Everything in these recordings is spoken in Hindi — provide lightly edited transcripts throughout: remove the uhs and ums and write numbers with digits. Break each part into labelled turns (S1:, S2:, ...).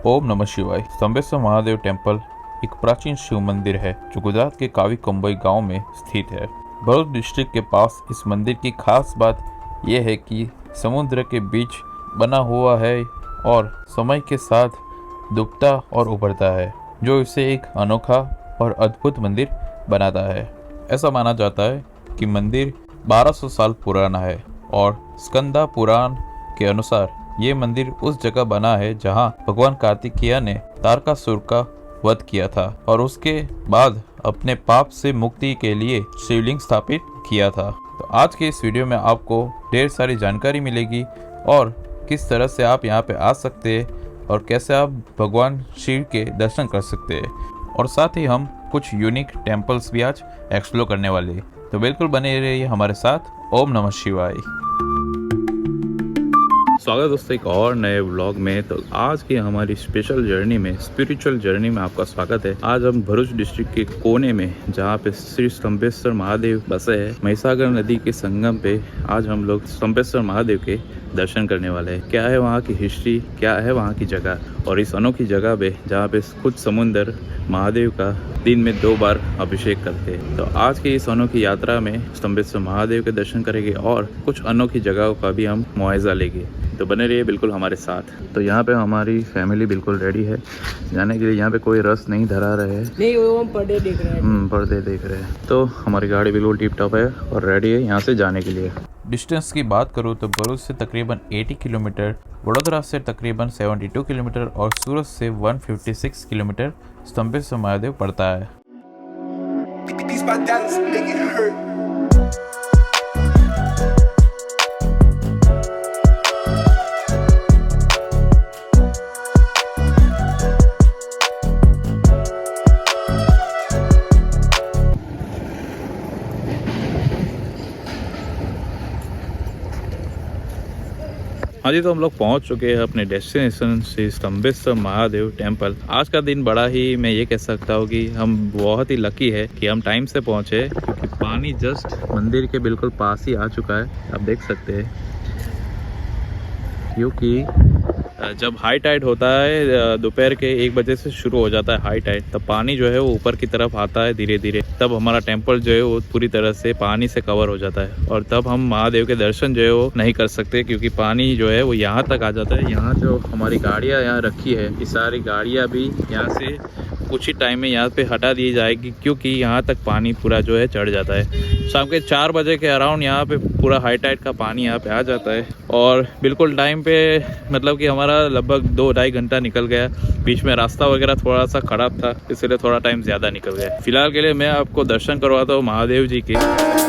S1: ओम नमः शिवाय। स्तंभेश्वर महादेव टेम्पल एक प्राचीन शिव मंदिर है जो गुजरात के कावी कंबोई गांव में स्थित है। भरूच डिस्ट्रिक्ट के पास इस मंदिर की खास बात यह है कि समुद्र के बीच बना हुआ है और समय के साथ दुबता और उभरता है, जो इसे एक अनोखा और अद्भुत मंदिर बनाता है। ऐसा माना जाता है कि मंदिर 1200 साल पुराना है और स्कंदा पुराण के अनुसार ये मंदिर उस जगह बना है जहां भगवान कार्तिकेय ने तारकासुर का वध किया था और उसके बाद अपने पाप से मुक्ति के लिए शिवलिंग स्थापित किया था। तो आज के इस वीडियो में आपको ढेर सारी जानकारी मिलेगी और किस तरह से आप यहाँ पे आ सकते हैं और कैसे आप भगवान शिव के दर्शन कर सकते हैं, और साथ ही हम कुछ यूनिक टेम्पल्स भी आज एक्सप्लोर करने वाले हैं। तो बिल्कुल बने रहिए हमारे साथ। ओम नमः शिवाय। स्वागत है दोस्तों एक और नए व्लॉग में। तो आज की हमारी स्पेशल जर्नी में, स्पिरिचुअल जर्नी में आपका स्वागत है। आज हम भरूच डिस्ट्रिक्ट के कोने में, जहाँ पे श्री स्तंभेश्वर महादेव बसे है, महिसागर नदी के संगम पे आज हम लोग स्तंभेश्वर महादेव के दर्शन करने वाले हैं। क्या है वहाँ की हिस्ट्री, क्या है वहाँ की जगह, और इस अनोखी जगह पे जहाँ पे खुद समुंदर महादेव का दिन में 2 बार अभिषेक करते हैं। तो आज की इस अनोखी यात्रा में स्तंभेश्वर महादेव के दर्शन करेंगे और कुछ अनोखी जगहों का भी हम मुआयजा लेंगे। तो बने रहिए बिल्कुल हमारे साथ। तो यहाँ पे हमारी फैमिली बिल्कुल रेडी है जाने के लिए। यहाँ पे कोई रस नहीं धरा रहे हैं,
S2: नहीं वो हम पर्दे देख रहे हैं।
S1: पर्दे देख रहे हैं। तो हमारी गाड़ी बिल्कुल टिप टॉप है और रेडी है यहाँ से जाने के लिए। डिस्टेंस की बात करूँ तो भरूच से तकरीबन 80 किलोमीटर, वडोदरा से तकरीबन 72 किलोमीटर और सूरत से 156 किलोमीटर स्तंभेश्वर महादेव पड़ता है। हाँ जी, तो हम लोग पहुंच चुके हैं अपने डेस्टिनेशन श्री स्तंभेश्वर महादेव टेम्पल। आज का दिन बड़ा ही, मैं ये कह सकता हूँ कि हम बहुत ही लकी है कि हम टाइम से पहुंचे, क्योंकि पानी जस्ट मंदिर के बिल्कुल पास ही आ चुका है, आप देख सकते हैं। क्योंकि जब हाई टाइड होता है दोपहर के 1 बजे से शुरू हो जाता है हाई टाइड, तब पानी जो है वो ऊपर की तरफ आता है धीरे धीरे। तब हमारा टेम्पल जो है वो पूरी तरह से पानी से कवर हो जाता है और तब हम महादेव के दर्शन जो है वो नहीं कर सकते, क्योंकि पानी जो है वो यहाँ तक आ जाता है। यहाँ जो हमारी गाड़ियाँ यहाँ रखी है, ये सारी गाड़ियाँ भी यहाँ से कुछ ही टाइम में यहाँ पे हटा दी जाएगी, क्योंकि यहाँ तक पानी पूरा जो है चढ़ जाता है। शाम के 4 बजे के अराउंड यहाँ पे पूरा हाई टाइड का पानी यहाँ पे आ जाता है और बिल्कुल टाइम पे, मतलब कि हमारा लगभग 2-2.5 घंटा निकल गया। बीच में रास्ता वगैरह थोड़ा सा खराब था, इसलिए थोड़ा टाइम ज़्यादा निकल गया। फिलहाल के लिए मैं आपको दर्शन करवाता हूँ महादेव जी के।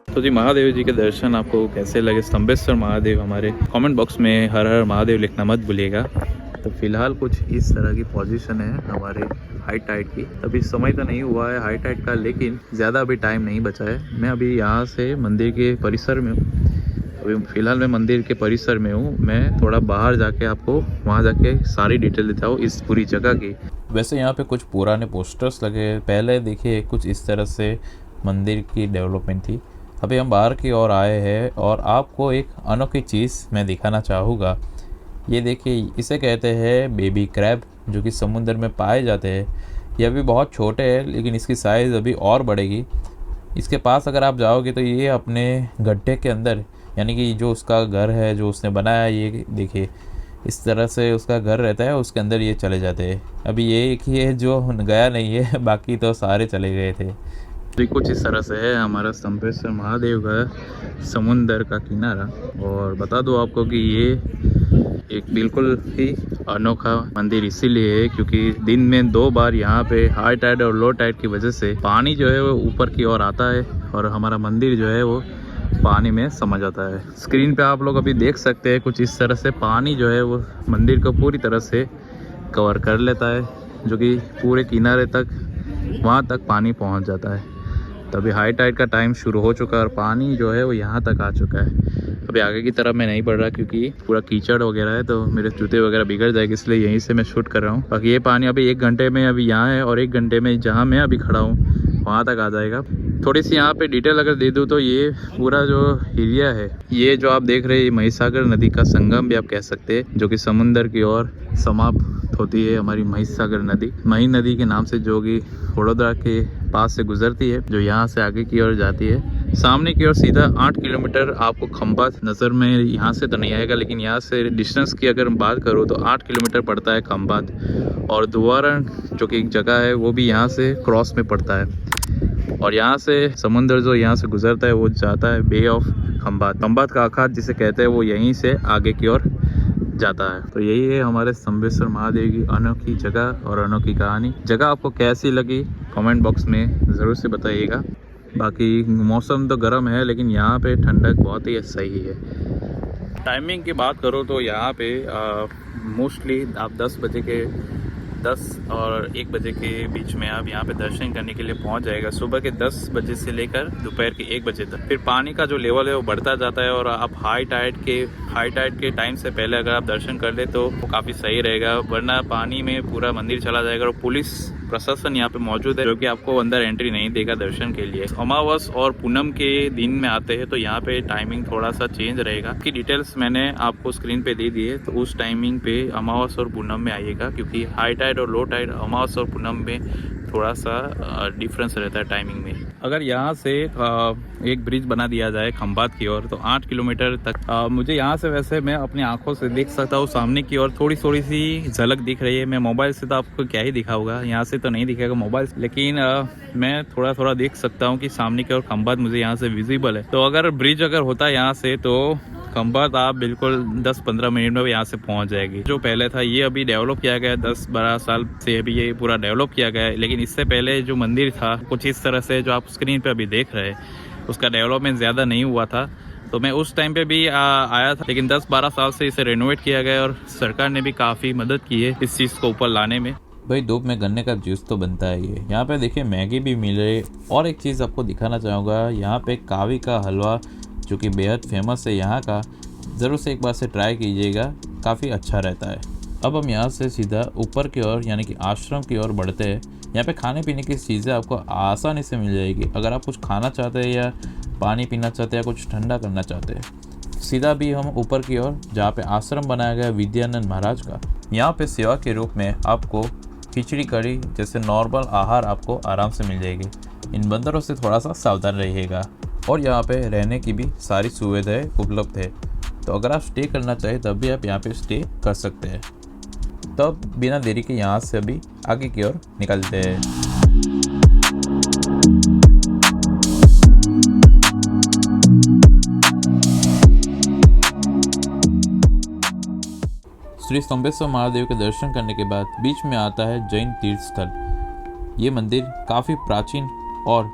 S1: तो जी, महादेव जी के दर्शन आपको कैसे लगे, स्तंभेश्वर महादेव, हमारे कमेंट बॉक्स में हर हर महादेव लिखना मत भूलिएगा। तो फिलहाल कुछ इस तरह की पोजीशन है हमारे हाई टाइड की। अभी समय तो नहीं हुआ है हाई टाइड का, लेकिन ज़्यादा अभी टाइम नहीं बचा है। मैं अभी यहाँ से मंदिर के परिसर में हूँ। अभी फ़िलहाल मैं मंदिर के परिसर में हूँ। मैं थोड़ा बाहर जाके आपको वहाँ जाके सारी डिटेल देता हूँ इस पूरी जगह की। वैसे यहाँ पे कुछ पुराने पोस्टर्स लगे, पहले देखिए कुछ इस तरह से मंदिर की डेवलपमेंट थी। अभी हम बाहर की ओर आए हैं और आपको एक अनोखी चीज़ मैं दिखाना चाहूँगा। ये देखिए, इसे कहते हैं बेबी क्रैब, जो कि समुद्र में पाए जाते हैं। ये अभी बहुत छोटे हैं, लेकिन इसकी साइज़ अभी और बढ़ेगी। इसके पास अगर आप जाओगे तो ये अपने गड्ढे के अंदर, यानी कि जो उसका घर है जो उसने बनाया, ये देखिए इस तरह से उसका घर रहता है, उसके अंदर ये चले जाते हैं। अभी ये एक ही है जो गया नहीं है, बाकी तो सारे चले गए थे। तो कुछ इस तरह से है हमारा स्तंभेश्वर महादेव का समुंदर का किनारा। और बता दो आपको कि ये एक बिल्कुल ही अनोखा मंदिर इसीलिए है क्योंकि दिन में 2 बार यहाँ पे हाई टाइड और लो टाइड की वजह से पानी जो है वो ऊपर की ओर आता है और हमारा मंदिर जो है वो पानी में समा जाता है। स्क्रीन पे आप लोग अभी देख सकते हैं कुछ इस तरह से पानी जो है वो मंदिर को पूरी तरह से कवर कर लेता है। जो कि पूरे किनारे तक वहाँ तक पानी पहुँच जाता है। तो अभी हाई टाइड का टाइम शुरू हो चुका है और पानी जो है वो यहाँ तक आ चुका है। अभी आगे की तरफ मैं नहीं बढ़ रहा क्योंकि पूरा कीचड़ वगैरह है, तो मेरे जूते वगैरह बिगड़ जाएंगे, इसलिए यहीं से मैं शूट कर रहा हूँ। बाकी ये पानी अभी 1 घंटे में अभी यहाँ है और 1 घंटे में जहाँ मैं अभी खड़ा हूँ वहाँ तक आ जाएगा। थोड़ी सी यहाँ पे डिटेल अगर दे दूँ तो ये पूरा जो एरिया है, ये जो आप देख रहे हैं महिसागर नदी का संगम भी आप कह सकते हैं, जो कि समुंदर की ओर समाप्त होती है हमारी महिसागर नदी। मही नदी के नाम से, जो कि वडोदरा के पास से गुजरती है, जो यहाँ से आगे की ओर जाती है। सामने की ओर सीधा 8 किलोमीटर आपको खंबात नज़र में यहाँ से तो नहीं आएगा, लेकिन यहाँ से डिस्टेंस की अगर बात करूँ तो 8 किलोमीटर पड़ता है खंबात। और दुवारण जो कि एक जगह है वो भी यहाँ से क्रॉस में पड़ता है। और यहाँ से समुंदर जो यहाँ से गुजरता है वो जाता है बे ऑफ खंबात। खंबात का अखात जिसे कहते हैं वो यहीं से आगे की ओर जाता है। तो यही है हमारे स्तंभेश्वर महादेव की अनोखी जगह और अनोखी कहानी। जगह आपको कैसी लगी कमेंट बॉक्स में ज़रूर से बताइएगा। बाकी मौसम तो गर्म है, लेकिन यहाँ पे ठंडक बहुत ही सही है। टाइमिंग की बात करो तो यहाँ पे मोस्टली आप 10 और 1 बजे के बीच में आप यहाँ पे दर्शन करने के लिए पहुँच जाएगा। सुबह के 10 बजे से लेकर दोपहर के 1 बजे तक। फिर पानी का जो लेवल है वो बढ़ता जाता है और आप हाई टाइड के टाइम से पहले अगर आप दर्शन कर ले तो वो काफ़ी सही रहेगा, वरना पानी में पूरा मंदिर चला जाएगा। और पुलिस प्रशासन यहाँ पे मौजूद है, जो कि आपको अंदर एंट्री नहीं देगा दर्शन के लिए। अमावस और पूनम के दिन में आते हैं तो यहाँ पे टाइमिंग थोड़ा सा चेंज रहेगा। की डिटेल्स मैंने आपको स्क्रीन पे दे दी है, तो उस टाइमिंग पे अमावस और पूनम में आइएगा, क्योंकि हाई टाइड और लो टाइड अमावस और पूनम में थोड़ा सा डिफरेंस रहता है टाइमिंग में। अगर यहाँ से एक ब्रिज बना दिया जाए खंबात की ओर तो 8 किलोमीटर तक मुझे यहाँ से, वैसे मैं अपनी आंखों से देख सकता हूँ सामने की ओर थोड़ी सी झलक दिख रही है। मैं मोबाइल से तो आपको क्या ही दिखाऊंगा, यहाँ से तो नहीं दिखेगा मोबाइल से, लेकिन मैं थोड़ा देख सकता हूँ कि सामने की ओर खंबात मुझे यहाँ से विजिबल है। तो अगर ब्रिज अगर होता है यहाँ से तो खंबात आप बिल्कुल 10-15 मिनट में यहाँ से पहुँच जाएगी। जो पहले था ये अभी डेवलप किया गया है, 10-12 साल से अभी ये पूरा डेवलप किया गया है। लेकिन इससे पहले जो मंदिर था कुछ इस तरह से जो आप स्क्रीन पे अभी देख रहे हैं, उसका डेवलपमेंट ज़्यादा नहीं हुआ था। तो मैं उस टाइम पे भी आया था, लेकिन 10-12 साल से इसे रेनोवेट किया गया है और सरकार ने भी काफ़ी मदद की है इस चीज़ को ऊपर लाने में। भाई धूप में गन्ने का जूस तो बनता है ये। यहाँ पे देखिए मैगी भी मिल रही है। और एक चीज़ आपको दिखाना चाहूँगा, यहाँ पे कावी का हलवा जो कि बेहद फेमस है यहाँ का, ज़रूर से एक बार से ट्राई कीजिएगा, काफ़ी अच्छा रहता है। अब हम यहाँ से सीधा ऊपर की ओर यानी कि आश्रम की ओर बढ़ते हैं। यहाँ पे खाने पीने की चीज़ें आपको आसानी से मिल जाएगी। अगर आप कुछ खाना चाहते हैं या पानी पीना चाहते हैं या कुछ ठंडा करना चाहते हैं, सीधा भी हम ऊपर की ओर जहाँ पे आश्रम बनाया गया विद्यानंद महाराज का, यहाँ पे सेवा के रूप में आपको खिचड़ी कढ़ी जैसे नॉर्मल आहार आपको आराम से मिल जाएगी। इन बंदरों से थोड़ा सा सावधान रहिएगा। और यहाँ पे रहने की भी सारी सुविधाएं उपलब्ध है, तो अगर आप स्टे करना चाहें तब भी आप यहाँ पे स्टे कर सकते हैं। तब बिना देरी के यहाँ से अभी आगे की ओर निकलते हैं। श्री स्तंभेश्वर महादेव के दर्शन करने के बाद बीच में आता है जैन तीर्थ स्थल। ये मंदिर काफी प्राचीन और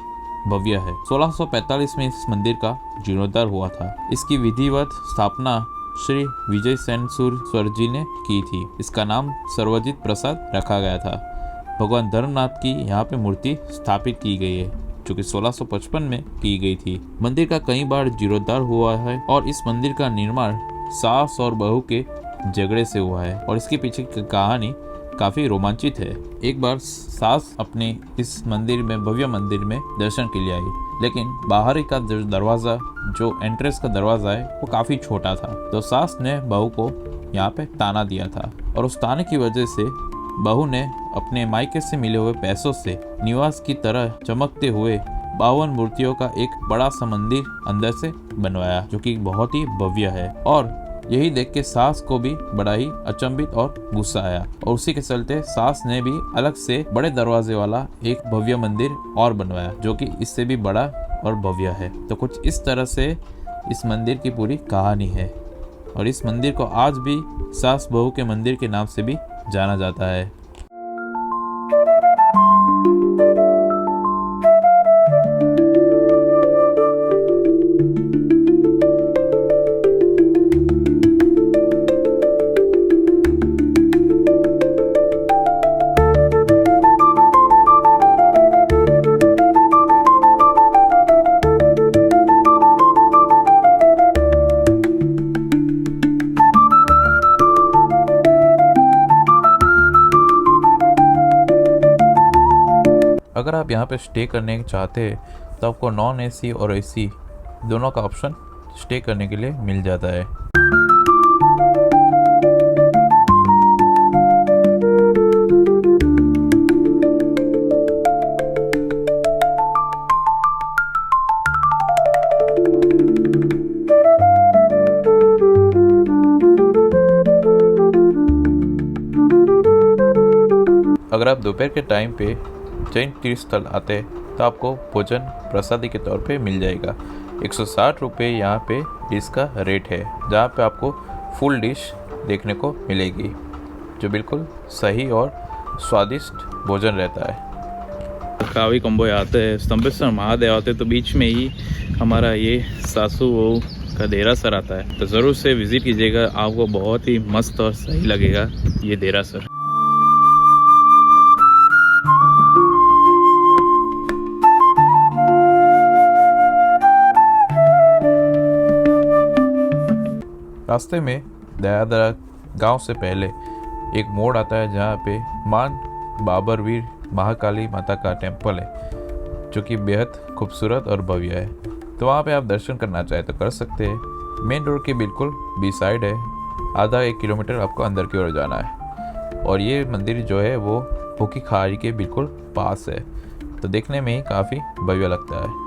S1: भव्य है। 1645 में इस मंदिर का जीर्णोद्धार हुआ था। इसकी विधिवत स्थापना श्री विजय सेन स्वर जी ने की थी। इसका नाम सर्वजित प्रसाद रखा गया था। भगवान धर्मनाथ की यहाँ पे मूर्ति स्थापित की गई है, जो कि 1655 में की गई थी। मंदिर का कई बार जीर्णोद्धार हुआ है और इस मंदिर का निर्माण सास और बहू के झगड़े से हुआ है और इसके पीछे की कहानी काफी रोमांचित है। एक बार सास अपने इस मंदिर में, भव्य मंदिर में दर्शन के लिए आई, लेकिन बाहरी का दरवाजा, जो एंट्रेंस का दरवाजा है, वो काफी छोटा था। तो सास ने बहू को यहाँ पे ताना दिया था और उस ताने की वजह से बहू ने अपने मायके से मिले हुए पैसों से निवास की तरह चमकते हुए 52 मूर्तियों का एक बड़ा सा मंदिर अंदर से बनवाया, जो कि बहुत ही भव्य है। और यही देख के सास को भी बड़ा ही अचंभित और गुस्सा आया और उसी के चलते सास ने भी अलग से बड़े दरवाजे वाला एक भव्य मंदिर और बनवाया, जो कि इससे भी बड़ा और भव्य है। तो कुछ इस तरह से इस मंदिर की पूरी कहानी है और इस मंदिर को आज भी सास बहू के मंदिर के नाम से भी जाना जाता है। अगर आप यहाँ पे स्टे करने चाहते हैं तो आपको नॉन एसी और एसी दोनों का ऑप्शन स्टे करने के लिए मिल जाता है। अगर आप दोपहर के टाइम पे जैन तीर्थ स्थल आते तो आपको भोजन प्रसादी के तौर पे मिल जाएगा। 160 रुपये यहाँ पे डिश का रेट है, जहाँ पे आपको फुल डिश देखने को मिलेगी, जो बिल्कुल सही और स्वादिष्ट भोजन रहता है। कावी कंबोय आते हैं, स्तंभेश्वर महादेव आते हैं, तो बीच में ही हमारा ये सासू बहू का देरासर आता है, तो ज़रूर से विज़िट कीजिएगा। आपको बहुत ही मस्त और सही लगेगा ये देरासर। रास्ते में दयादरा गांव से पहले एक मोड़ आता है, जहाँ पे मान बाबरवीर महाकाली माता का टेम्पल है, जो कि बेहद खूबसूरत और भव्य है। तो वहाँ पे आप दर्शन करना चाहे तो कर सकते हैं। मेन रोड के बिल्कुल बी साइड है, आधा 1 किलोमीटर आपको अंदर की ओर जाना है। और ये मंदिर जो है वो भूखी खाड़ी के बिल्कुल पास है, तो देखने में ही काफ़ी भव्य लगता है।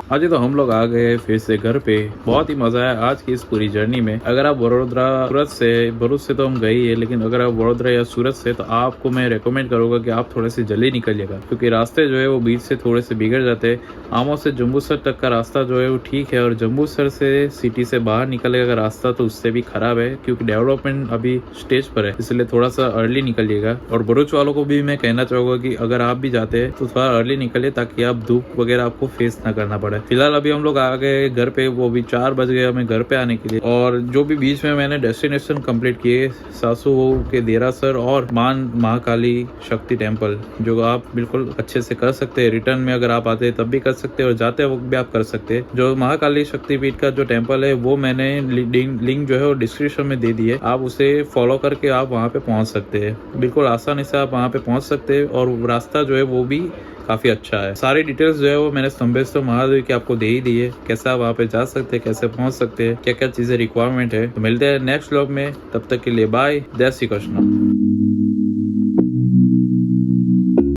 S1: आज तो हम लोग आ गए फिर से घर पे। बहुत ही मजा आया आज की इस पूरी जर्नी में। अगर आप वडोदरा भरूच से तो हम गए ही है, लेकिन अगर आप वडोदरा या सूरत से, तो आपको मैं रेकमेंड करूंगा कि आप थोड़े से जल्दी निकलिएगा, क्योंकि रास्ते जो है वो बीच से थोड़े से बिगड़ जाते हैं। आमो से जम्बूसर तक का रास्ता जो है वो ठीक है, और जम्बूसर से सिटी से बाहर निकलेगा रास्ता तो उससे भी खराब है, क्योंकि डेवलपमेंट अभी स्टेज पर है, इसलिए थोड़ा सा अर्ली निकलिएगा। और भरूच वालों को भी मैं कहना चाहूंगा कि अगर आप भी जाते हैं तो थोड़ा अर्ली निकलिए, ताकि आप धूप वगैरह आपको फेस ना करना पड़े। फिलहाल अभी हम लोग आ गए घर पे, वो भी 4 बज गए हमें घर पे आने के लिए। और जो भी बीच में मैंने डेस्टिनेशन कंप्लीट किए, सासू बहू के देरासर और मान महाकाली शक्ति टेम्पल, जो आप बिल्कुल अच्छे से कर सकते हैं। रिटर्न में अगर आप आते हैं तब भी कर सकते हैं, और जाते वक्त भी आप कर सकते हैं। जो महाकाली शक्तिपीठ का जो टेम्पल है वो मैंने लिंक जो है वो डिस्क्रिप्शन में दे दी है, आप उसे फॉलो करके आप वहाँ पे पहुँच सकते हैं। बिल्कुल आसानी से आप वहाँ पे पहुँच सकते हैं, और रास्ता जो है वो भी काफी अच्छा है। सारी डिटेल्स जो है वो मैंने स्तंभेश्वर महादेव की आपको दे ही दी है, कैसे आप वहाँ पे जा सकते हैं, कैसे पहुँच सकते हैं, क्या क्या चीजें रिक्वायरमेंट है। तो मिलते हैं नेक्स्ट व्लॉग में, तब तक के लिए बाय, जय श्री कृष्ण।